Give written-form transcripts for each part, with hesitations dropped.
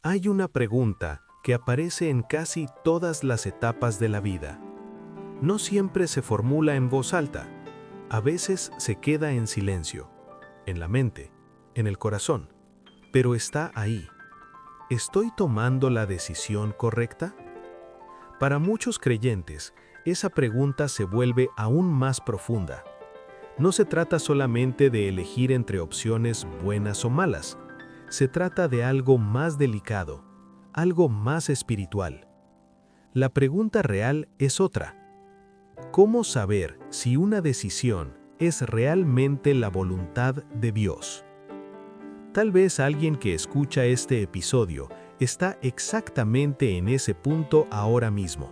Hay una pregunta que aparece en casi todas las etapas de la vida. No siempre se formula en voz alta, a veces se queda en silencio, en la mente, en el corazón, pero está ahí. ¿Estoy tomando la decisión correcta? Para muchos creyentes, esa pregunta se vuelve aún más profunda. No se trata solamente de elegir entre opciones buenas o malas, se trata de algo más delicado, algo más espiritual. La pregunta real es otra. ¿Cómo saber si una decisión es realmente la voluntad de Dios? Tal vez alguien que escucha este episodio está exactamente en ese punto ahora mismo.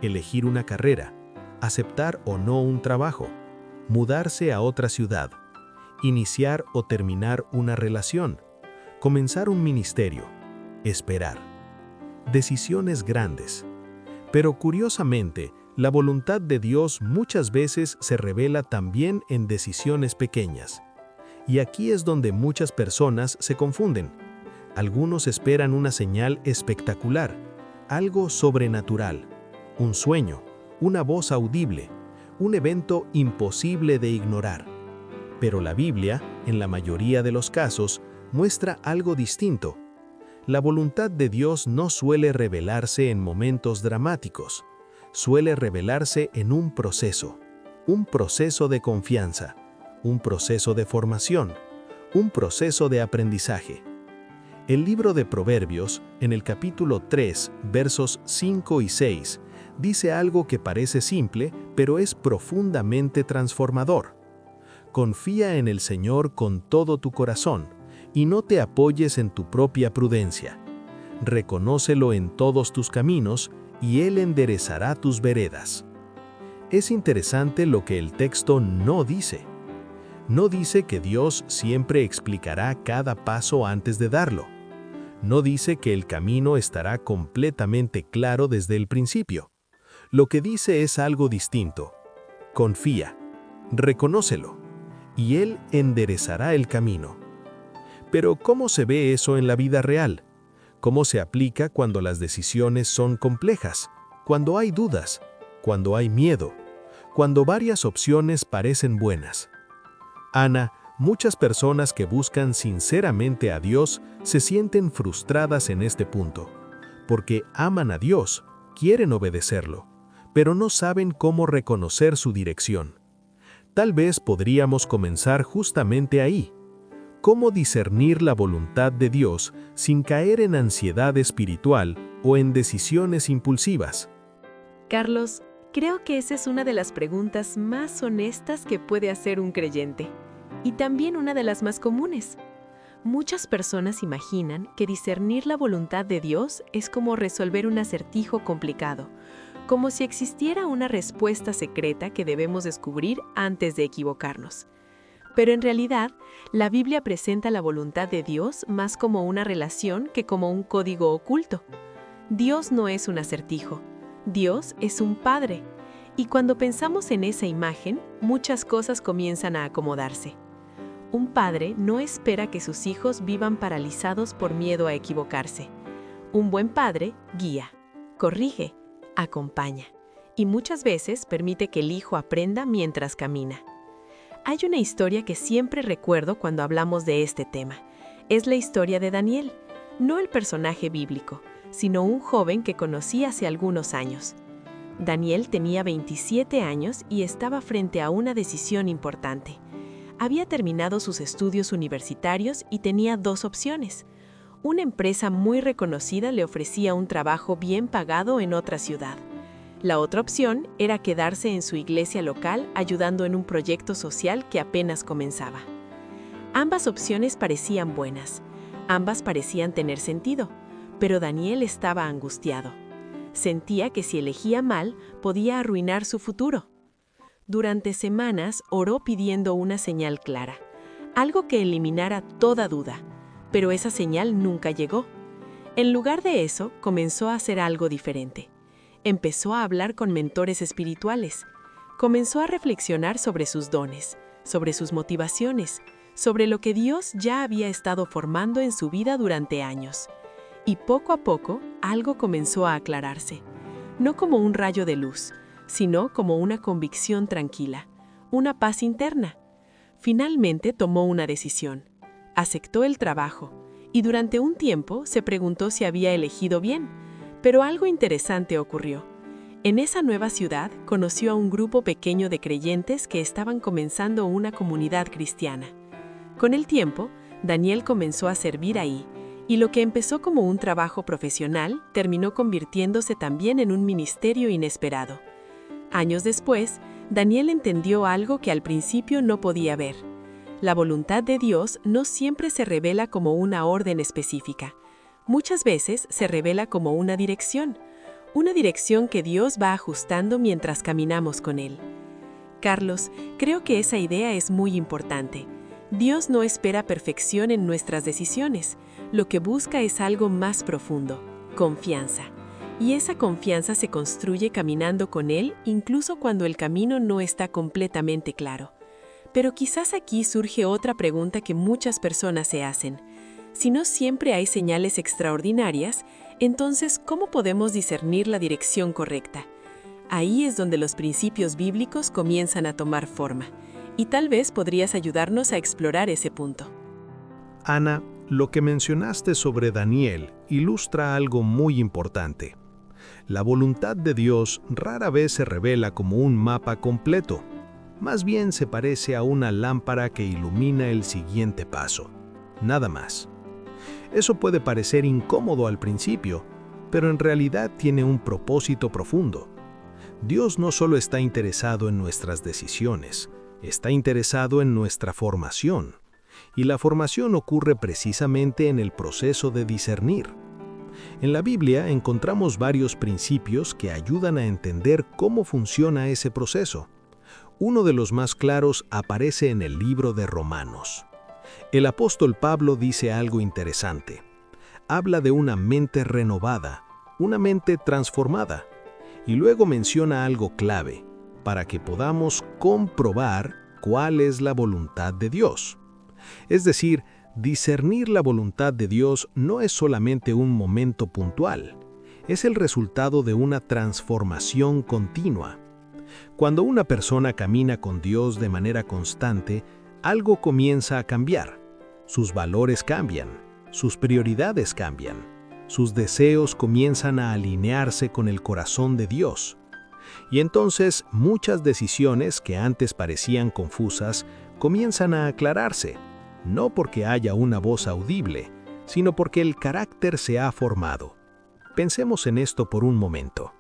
Elegir una carrera, aceptar o no un trabajo, mudarse a otra ciudad, iniciar o terminar una relación, comenzar un ministerio, esperar. Decisiones grandes. Pero curiosamente, la voluntad de Dios muchas veces se revela también en decisiones pequeñas. Y aquí es donde muchas personas se confunden. Algunos esperan una señal espectacular, algo sobrenatural, un sueño, una voz audible, un evento imposible de ignorar. Pero la Biblia, en la mayoría de los casos, muestra algo distinto. La voluntad de Dios no suele revelarse en momentos dramáticos, suele revelarse en un proceso de confianza, un proceso de formación, un proceso de aprendizaje. El libro de Proverbios, en el capítulo 3, versos 5 y 6, dice algo que parece simple, pero es profundamente transformador. Confía en el Señor con todo tu corazón y no te apoyes en tu propia prudencia. Reconócelo en todos tus caminos y Él enderezará tus veredas. Es interesante lo que el texto no dice. No dice que Dios siempre explicará cada paso antes de darlo. No dice que el camino estará completamente claro desde el principio. Lo que dice es algo distinto. Confía, reconócelo, y Él enderezará el camino. Pero ¿cómo se ve eso en la vida real? ¿Cómo se aplica cuando las decisiones son complejas? Cuando hay dudas, cuando hay miedo, cuando varias opciones parecen buenas. Ana, muchas personas que buscan sinceramente a Dios se sienten frustradas en este punto, porque aman a Dios, quieren obedecerlo, pero no saben cómo reconocer su dirección. Tal vez podríamos comenzar justamente ahí. ¿Cómo discernir la voluntad de Dios sin caer en ansiedad espiritual o en decisiones impulsivas? Carlos, creo que esa es una de las preguntas más honestas que puede hacer un creyente, y también una de las más comunes. Muchas personas imaginan que discernir la voluntad de Dios es como resolver un acertijo complicado, como si existiera una respuesta secreta que debemos descubrir antes de equivocarnos. Pero en realidad, la Biblia presenta la voluntad de Dios más como una relación que como un código oculto. Dios no es un acertijo, Dios es un Padre. Y cuando pensamos en esa imagen, muchas cosas comienzan a acomodarse. Un padre no espera que sus hijos vivan paralizados por miedo a equivocarse. Un buen padre guía, corrige, acompaña, y muchas veces permite que el hijo aprenda mientras camina. Hay una historia que siempre recuerdo cuando hablamos de este tema. Es la historia de Daniel, no el personaje bíblico, sino un joven que conocí hace algunos años. Daniel tenía 27 años y estaba frente a una decisión importante. Había terminado sus estudios universitarios y tenía dos opciones. Una empresa muy reconocida le ofrecía un trabajo bien pagado en otra ciudad. La otra opción era quedarse en su iglesia local ayudando en un proyecto social que apenas comenzaba. Ambas opciones parecían buenas, ambas parecían tener sentido, pero Daniel estaba angustiado. Sentía que si elegía mal, podía arruinar su futuro. Durante semanas oró pidiendo una señal clara, algo que eliminara toda duda, pero esa señal nunca llegó. En lugar de eso, comenzó a hacer algo diferente. Empezó a hablar con mentores espirituales. Comenzó a reflexionar sobre sus dones, sobre sus motivaciones, sobre lo que Dios ya había estado formando en su vida durante años. Y poco a poco, algo comenzó a aclararse. No como un rayo de luz, sino como una convicción tranquila, una paz interna. Finalmente tomó una decisión. Aceptó el trabajo y durante un tiempo se preguntó si había elegido bien. Pero algo interesante ocurrió. En esa nueva ciudad conoció a un grupo pequeño de creyentes que estaban comenzando una comunidad cristiana. Con el tiempo, Daniel comenzó a servir ahí, y lo que empezó como un trabajo profesional terminó convirtiéndose también en un ministerio inesperado. Años después, Daniel entendió algo que al principio no podía ver. La voluntad de Dios no siempre se revela como una orden específica. Muchas veces se revela como una dirección que Dios va ajustando mientras caminamos con Él. Carlos, creo que esa idea es muy importante. Dios no espera perfección en nuestras decisiones. Lo que busca es algo más profundo, confianza. Y esa confianza se construye caminando con Él incluso cuando el camino no está completamente claro. Pero quizás aquí surge otra pregunta que muchas personas se hacen. Si no siempre hay señales extraordinarias, entonces, ¿cómo podemos discernir la dirección correcta? Ahí es donde los principios bíblicos comienzan a tomar forma. Y tal vez podrías ayudarnos a explorar ese punto. Ana, lo que mencionaste sobre Daniel ilustra algo muy importante. La voluntad de Dios rara vez se revela como un mapa completo. Más bien se parece a una lámpara que ilumina el siguiente paso. Nada más. Eso puede parecer incómodo al principio, pero en realidad tiene un propósito profundo. Dios no solo está interesado en nuestras decisiones, está interesado en nuestra formación. Y la formación ocurre precisamente en el proceso de discernir. En la Biblia encontramos varios principios que ayudan a entender cómo funciona ese proceso. Uno de los más claros aparece en el libro de Romanos. El apóstol Pablo dice algo interesante. Habla de una mente renovada, una mente transformada, y luego menciona algo clave, para que podamos comprobar cuál es la voluntad de Dios. Es decir, discernir la voluntad de Dios no es solamente un momento puntual, es el resultado de una transformación continua. Cuando una persona camina con Dios de manera constante, algo comienza a cambiar. Sus valores cambian, sus prioridades cambian, sus deseos comienzan a alinearse con el corazón de Dios. Y entonces muchas decisiones que antes parecían confusas comienzan a aclararse, no porque haya una voz audible, sino porque el carácter se ha formado. Pensemos en esto por un momento.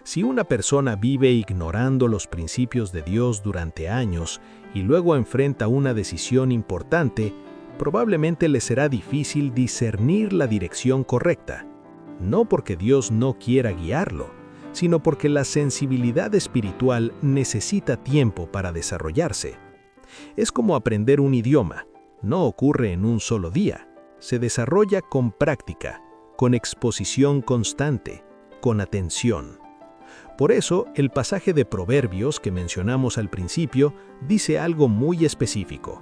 Si una persona vive ignorando los principios de Dios durante años y luego enfrenta una decisión importante, probablemente le será difícil discernir la dirección correcta. No porque Dios no quiera guiarlo, sino porque la sensibilidad espiritual necesita tiempo para desarrollarse. Es como aprender un idioma. No ocurre en un solo día. Se desarrolla con práctica, con exposición constante, con atención. Por eso, el pasaje de Proverbios que mencionamos al principio dice algo muy específico.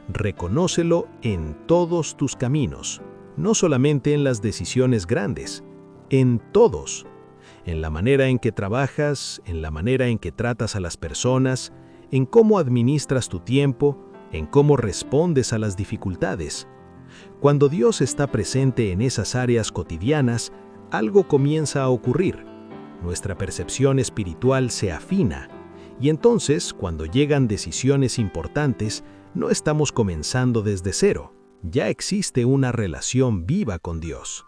Reconócelo en todos tus caminos, no solamente en las decisiones grandes, en todos. En la manera en que trabajas, en la manera en que tratas a las personas, en cómo administras tu tiempo, en cómo respondes a las dificultades. Cuando Dios está presente en esas áreas cotidianas, algo comienza a ocurrir. Nuestra percepción espiritual se afina, y entonces, cuando llegan decisiones importantes, no estamos comenzando desde cero. Ya existe una relación viva con Dios.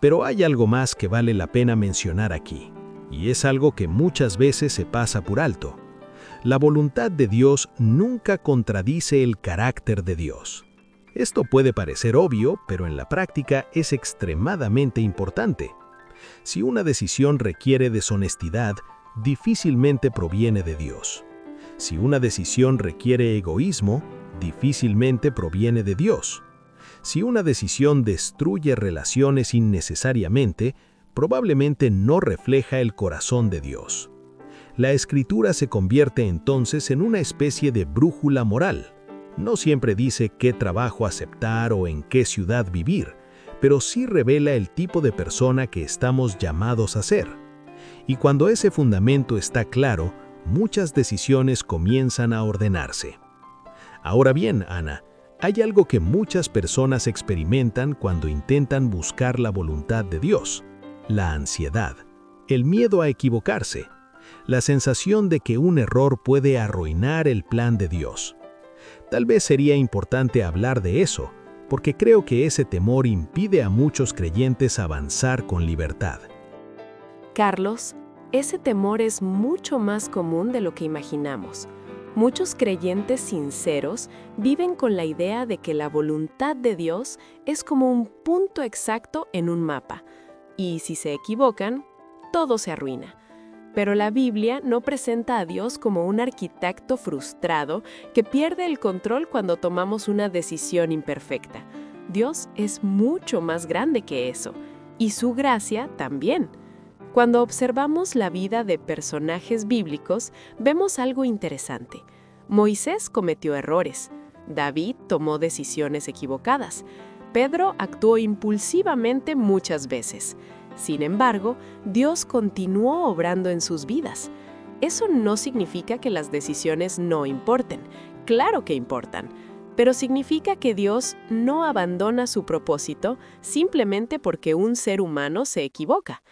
Pero hay algo más que vale la pena mencionar aquí, y es algo que muchas veces se pasa por alto. La voluntad de Dios nunca contradice el carácter de Dios. Esto puede parecer obvio, pero en la práctica es extremadamente importante. Si una decisión requiere deshonestidad, difícilmente proviene de Dios. Si una decisión requiere egoísmo, difícilmente proviene de Dios. Si una decisión destruye relaciones innecesariamente, probablemente no refleja el corazón de Dios. La Escritura se convierte entonces en una especie de brújula moral. No siempre dice qué trabajo aceptar o en qué ciudad vivir, pero sí revela el tipo de persona que estamos llamados a ser. Y cuando ese fundamento está claro, muchas decisiones comienzan a ordenarse. Ahora bien, Ana, hay algo que muchas personas experimentan cuando intentan buscar la voluntad de Dios: la ansiedad, el miedo a equivocarse, la sensación de que un error puede arruinar el plan de Dios. Tal vez sería importante hablar de eso, porque creo que ese temor impide a muchos creyentes avanzar con libertad. Carlos, ese temor es mucho más común de lo que imaginamos. Muchos creyentes sinceros viven con la idea de que la voluntad de Dios es como un punto exacto en un mapa, y si se equivocan, todo se arruina. Pero la Biblia no presenta a Dios como un arquitecto frustrado que pierde el control cuando tomamos una decisión imperfecta. Dios es mucho más grande que eso, y su gracia también. Cuando observamos la vida de personajes bíblicos, vemos algo interesante. Moisés cometió errores, David tomó decisiones equivocadas, Pedro actuó impulsivamente muchas veces. Sin embargo, Dios continuó obrando en sus vidas. Eso no significa que las decisiones no importen. Claro que importan, pero significa que Dios no abandona su propósito simplemente porque un ser humano se equivoca.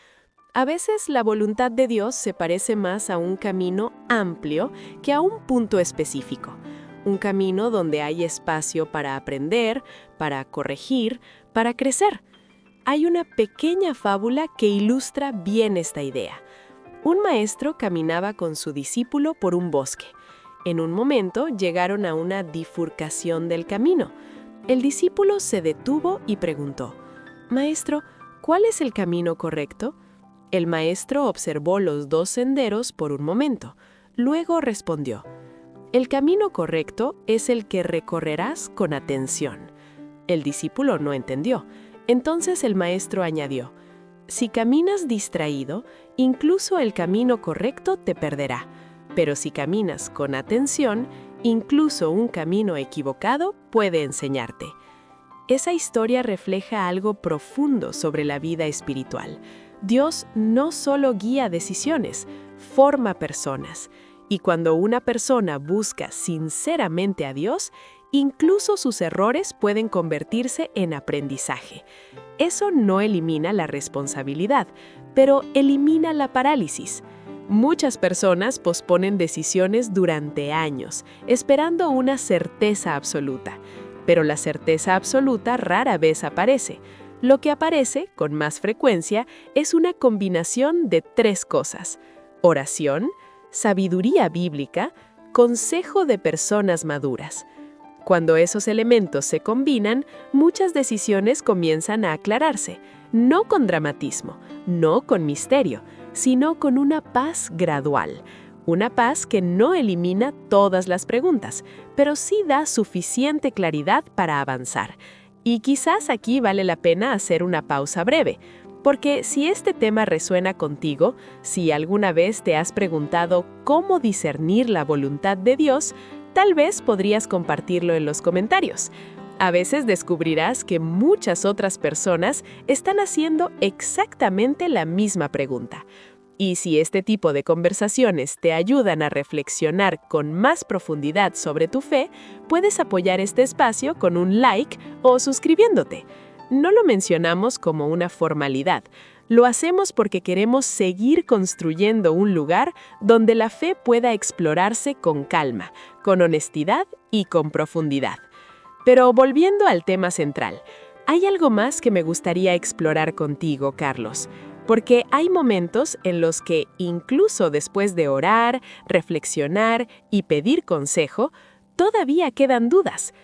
A veces la voluntad de Dios se parece más a un camino amplio que a un punto específico. Un camino donde hay espacio para aprender, para corregir, para crecer. Hay una pequeña fábula que ilustra bien esta idea. Un maestro caminaba con su discípulo por un bosque. En un momento llegaron a una bifurcación del camino. El discípulo se detuvo y preguntó: «Maestro, ¿cuál es el camino correcto?». El maestro observó los dos senderos por un momento. Luego respondió: «El camino correcto es el que recorrerás con atención». El discípulo no entendió. Entonces el maestro añadió: «Si caminas distraído, incluso el camino correcto te perderá. Pero si caminas con atención, incluso un camino equivocado puede enseñarte». Esa historia refleja algo profundo sobre la vida espiritual. Dios no solo guía decisiones, forma personas. Y cuando una persona busca sinceramente a Dios, incluso sus errores pueden convertirse en aprendizaje. Eso no elimina la responsabilidad, pero elimina la parálisis. Muchas personas posponen decisiones durante años, esperando una certeza absoluta. Pero la certeza absoluta rara vez aparece. Lo que aparece, con más frecuencia, es una combinación de tres cosas: oración, sabiduría bíblica, consejo de personas maduras. Cuando esos elementos se combinan, muchas decisiones comienzan a aclararse, no con dramatismo, no con misterio, sino con una paz gradual. Una paz que no elimina todas las preguntas, pero sí da suficiente claridad para avanzar. Y quizás aquí vale la pena hacer una pausa breve, porque si este tema resuena contigo, si alguna vez te has preguntado cómo discernir la voluntad de Dios, tal vez podrías compartirlo en los comentarios. A veces descubrirás que muchas otras personas están haciendo exactamente la misma pregunta. Y si este tipo de conversaciones te ayudan a reflexionar con más profundidad sobre tu fe, puedes apoyar este espacio con un like o suscribiéndote. No lo mencionamos como una formalidad. Lo hacemos porque queremos seguir construyendo un lugar donde la fe pueda explorarse con calma, con honestidad y con profundidad. Pero volviendo al tema central, hay algo más que me gustaría explorar contigo, Carlos. Porque hay momentos en los que, incluso después de orar, reflexionar y pedir consejo, todavía quedan dudas.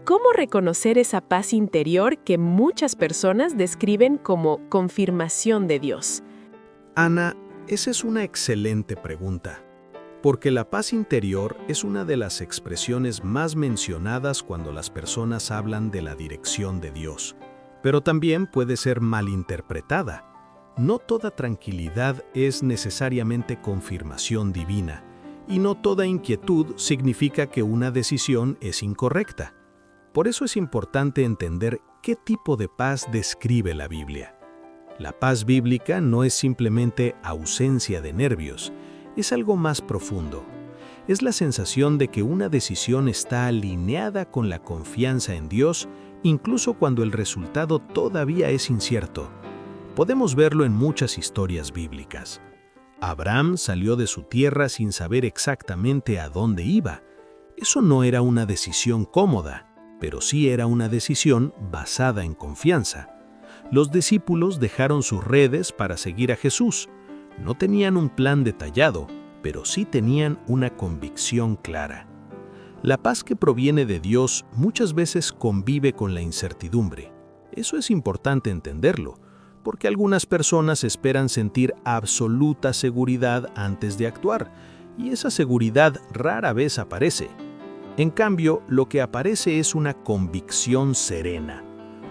¿Cómo reconocer esa paz interior que muchas personas describen como confirmación de Dios? Ana, esa es una excelente pregunta, porque la paz interior es una de las expresiones más mencionadas cuando las personas hablan de la dirección de Dios, pero también puede ser malinterpretada. No toda tranquilidad es necesariamente confirmación divina, y no toda inquietud significa que una decisión es incorrecta. Por eso es importante entender ¿qué tipo de paz describe la Biblia? La paz bíblica no es simplemente ausencia de nervios, es algo más profundo. Es la sensación de que una decisión está alineada con la confianza en Dios, incluso cuando el resultado todavía es incierto. Podemos verlo en muchas historias bíblicas. Abraham salió de su tierra sin saber exactamente a dónde iba. Eso no era una decisión cómoda, pero sí era una decisión basada en confianza. Los discípulos dejaron sus redes para seguir a Jesús. No tenían un plan detallado, pero sí tenían una convicción clara. La paz que proviene de Dios muchas veces convive con la incertidumbre. Eso es importante entenderlo, porque algunas personas esperan sentir absoluta seguridad antes de actuar, y esa seguridad rara vez aparece. En cambio, lo que aparece es una convicción serena,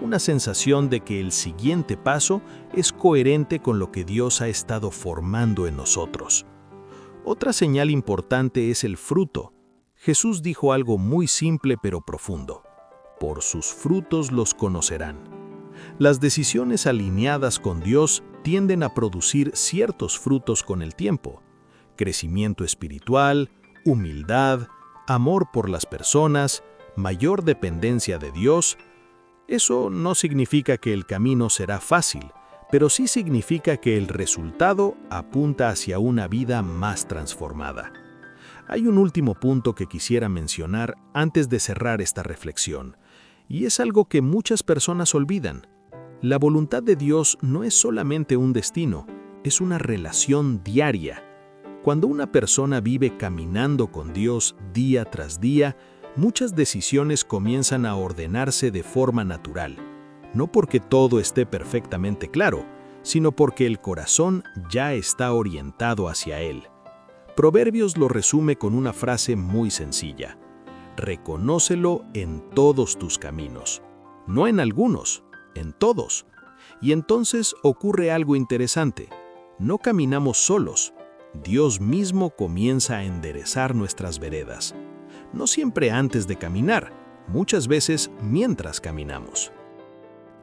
una sensación de que el siguiente paso es coherente con lo que Dios ha estado formando en nosotros. Otra señal importante es el fruto. Jesús dijo algo muy simple pero profundo: por sus frutos los conocerán. Las decisiones alineadas con Dios tienden a producir ciertos frutos con el tiempo: crecimiento espiritual, humildad, amor por las personas, mayor dependencia de Dios. Eso no significa que el camino será fácil, pero sí significa que el resultado apunta hacia una vida más transformada. Hay un último punto que quisiera mencionar antes de cerrar esta reflexión, y es algo que muchas personas olvidan. La voluntad de Dios no es solamente un destino, es una relación diaria. Cuando una persona vive caminando con Dios día tras día, muchas decisiones comienzan a ordenarse de forma natural. No porque todo esté perfectamente claro, sino porque el corazón ya está orientado hacia Él. Proverbios lo resume con una frase muy sencilla: reconócelo en todos tus caminos. No en algunos, en todos. Y entonces ocurre algo interesante. No caminamos solos. Dios mismo comienza a enderezar nuestras veredas. No siempre antes de caminar, muchas veces mientras caminamos.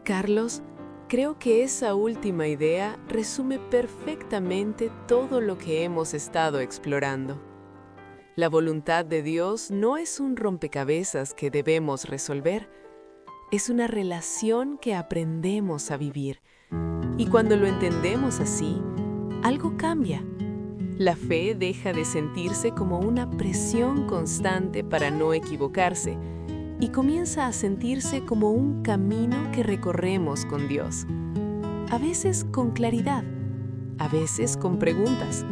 Carlos, creo que esa última idea resume perfectamente todo lo que hemos estado explorando. La voluntad de Dios no es un rompecabezas que debemos resolver, es una relación que aprendemos a vivir. Y cuando lo entendemos así, algo cambia. La fe deja de sentirse como una presión constante para no equivocarse y comienza a sentirse como un camino que recorremos con Dios. A veces con claridad, a veces con preguntas,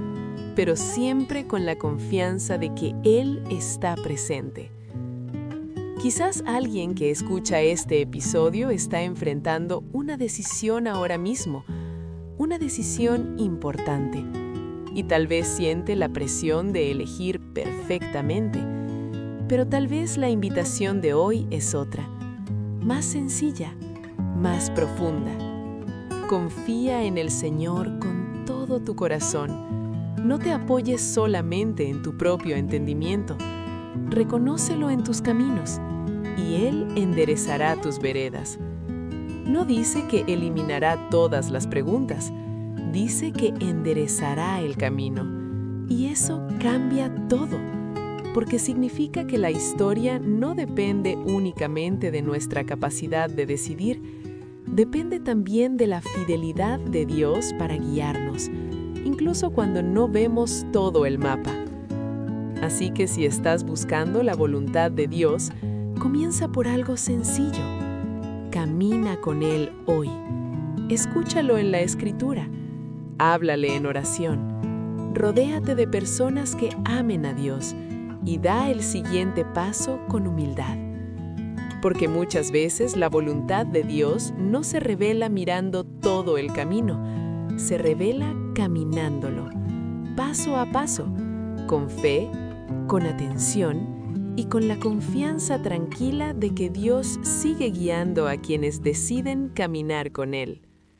pero siempre con la confianza de que Él está presente. Quizás alguien que escucha este episodio está enfrentando una decisión ahora mismo, una decisión importante, y tal vez siente la presión de elegir perfectamente. Pero tal vez la invitación de hoy es otra, más sencilla, más profunda. Confía en el Señor con todo tu corazón. No te apoyes solamente en tu propio entendimiento. Reconócelo en tus caminos y Él enderezará tus veredas. No dice que eliminará todas las preguntas, dice que enderezará el camino. Y eso cambia todo, porque significa que la historia no depende únicamente de nuestra capacidad de decidir, depende también de la fidelidad de Dios para guiarnos, incluso cuando no vemos todo el mapa. Así que si estás buscando la voluntad de Dios, comienza por algo sencillo. Camina con Él hoy. Escúchalo en la Escritura. Háblale en oración. Rodéate de personas que amen a Dios y da el siguiente paso con humildad. Porque muchas veces la voluntad de Dios no se revela mirando todo el camino, se revela caminándolo, paso a paso, con fe, con atención y con la confianza tranquila de que Dios sigue guiando a quienes deciden caminar con Él.